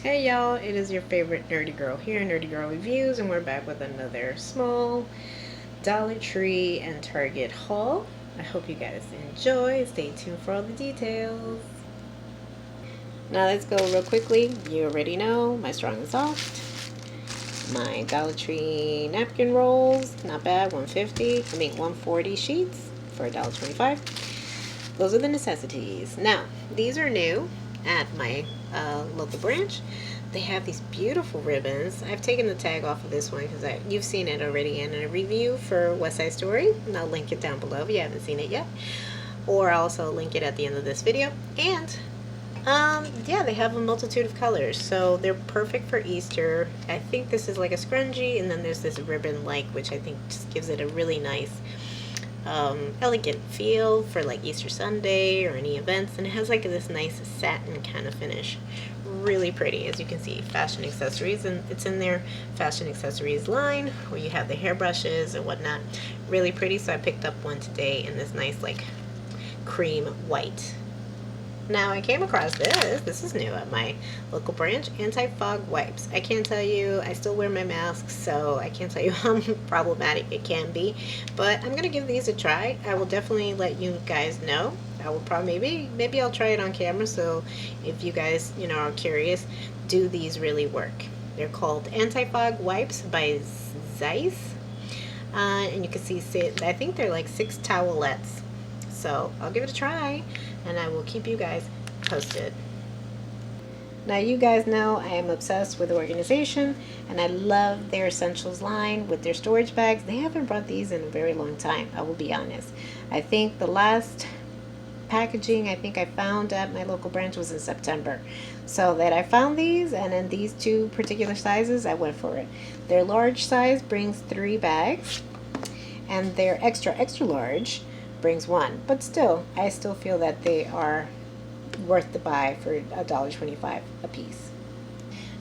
Hey y'all, it is your favorite nerdy girl here, Nerdy Girl Reviews, and we're back with another small Dollar Tree and Target haul. I hope you guys enjoy. Stay tuned for all the details. Now let's go real quickly. You already know my strong and soft. My Dollar Tree napkin rolls, not bad, 140 sheets for $1.25. Those are the necessities. Now, these are new at my local branch. They have these beautiful ribbons. I've taken the tag off of this one because you've seen it already in a review for West Side Story, and I'll link it down below if you haven't seen it yet, or I'll also link it at the end of this video. And yeah, they have a multitude of colors, so they're perfect for Easter. I think this is like a scrunchie, and then there's this ribbon which I think just gives it a really nice elegant feel for like Easter Sunday or any events, and it has like this nice satin kind of finish. Really pretty, as you can see. Fashion accessories, and it's in their fashion accessories line where you have the hairbrushes and whatnot. Really pretty, so I picked up one today in this nice like cream white. Now I came across this is new at my local branch, anti-fog wipes. I can't tell you, I still wear my mask, so I can't tell you how problematic it can be, but I'm gonna give these a try. I will definitely let you guys know. I will probably, maybe I'll try it on camera, so if you guys, are curious, do these really work? They're called anti-fog wipes by Zeiss, and you can see, I think they're like 6 towelettes. So I'll give it a try, and I will keep you guys posted. Now you guys know I am obsessed with organization, and I love their essentials line with their storage bags. They haven't brought these in a very long time, I will be honest. I think the last packaging I think I found at my local branch was in September. So that I found these, and in these two particular sizes, I went for it. Their large size brings 3 bags, and their extra large brings 1, but still, I still feel that they are worth the buy for $1.25 a piece.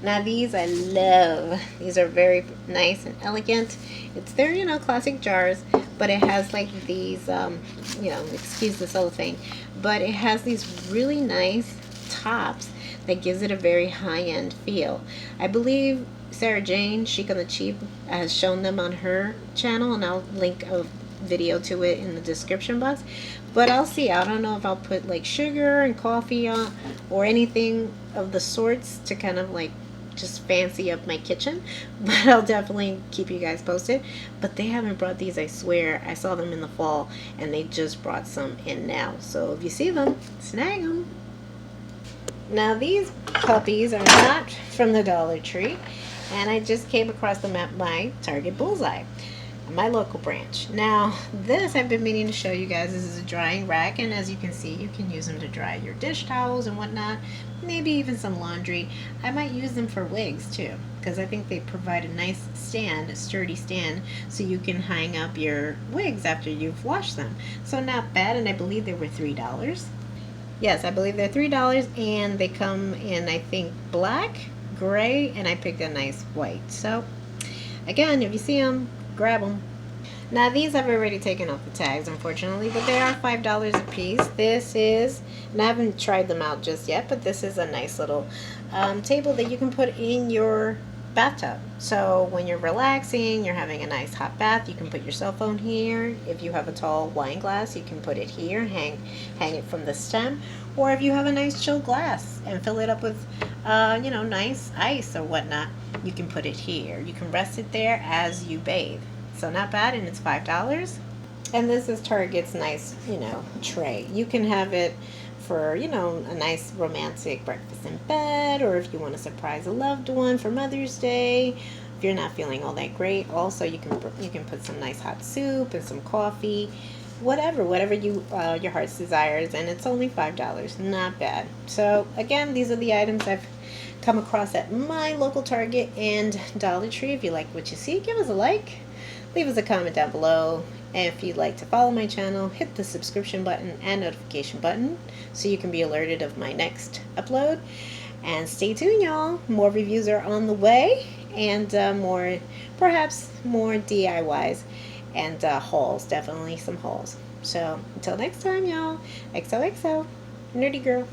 Now these I love. These are very nice and elegant. It's their classic jars, but it has like these excuse the cellophane, but it has these really nice tops that gives it a very high-end feel. I believe Sarah Jane Chic on the Cheap has shown them on her channel, and I'll link a video to it in the description box, but I'll see. I don't know if I'll put like sugar and coffee on or anything of the sorts to kind of like just fancy up my kitchen, but I'll definitely keep you guys posted. But they haven't brought these, I swear. I saw them in the fall, and they just brought some in now, so if you see them, snag them. Now these puppies are not from the Dollar Tree, and I just came across them at my Target Bullseye, my local branch. Now this I've been meaning to show you guys. This is a drying rack, and as you can see, you can use them to dry your dish towels and whatnot, maybe even some laundry. I might use them for wigs too, because I think they provide a nice stand, a sturdy stand, so you can hang up your wigs after you've washed them. So not bad, and I believe they were $3. Yes, I believe they're $3, and they come in, I think, black, gray, and I picked a nice white. So again, if you see them, grab them. Now these I've already taken off the tags, unfortunately, but they are $5 a piece. This is, and I haven't tried them out just yet, but this is a nice little table that you can put in your bathtub. So when you're relaxing, you're having a nice hot bath, you can put your cell phone here. If you have a tall wine glass, you can put it here, hang it from the stem. Or if you have a nice chilled glass and fill it up with nice ice or whatnot, you can put it here. You can rest it there as you bathe. So not bad, and it's $5. And this is Target's nice, tray. You can have it for, a nice romantic breakfast in bed, or if you want to surprise a loved one for Mother's Day. If you're not feeling all that great, also you can put some nice hot soup and some coffee, whatever you your heart's desires, and it's only $5. Not bad. So again, these are the items I've come across at my local Target and Dollar Tree. If you like what you see, give us a like, leave us a comment down below, and if you'd like to follow my channel, hit the subscription button and notification button so you can be alerted of my next upload. And stay tuned, y'all. More reviews are on the way, and perhaps more DIYs and hauls, definitely some hauls. So until next time, y'all, XOXO, Nerdy Girl.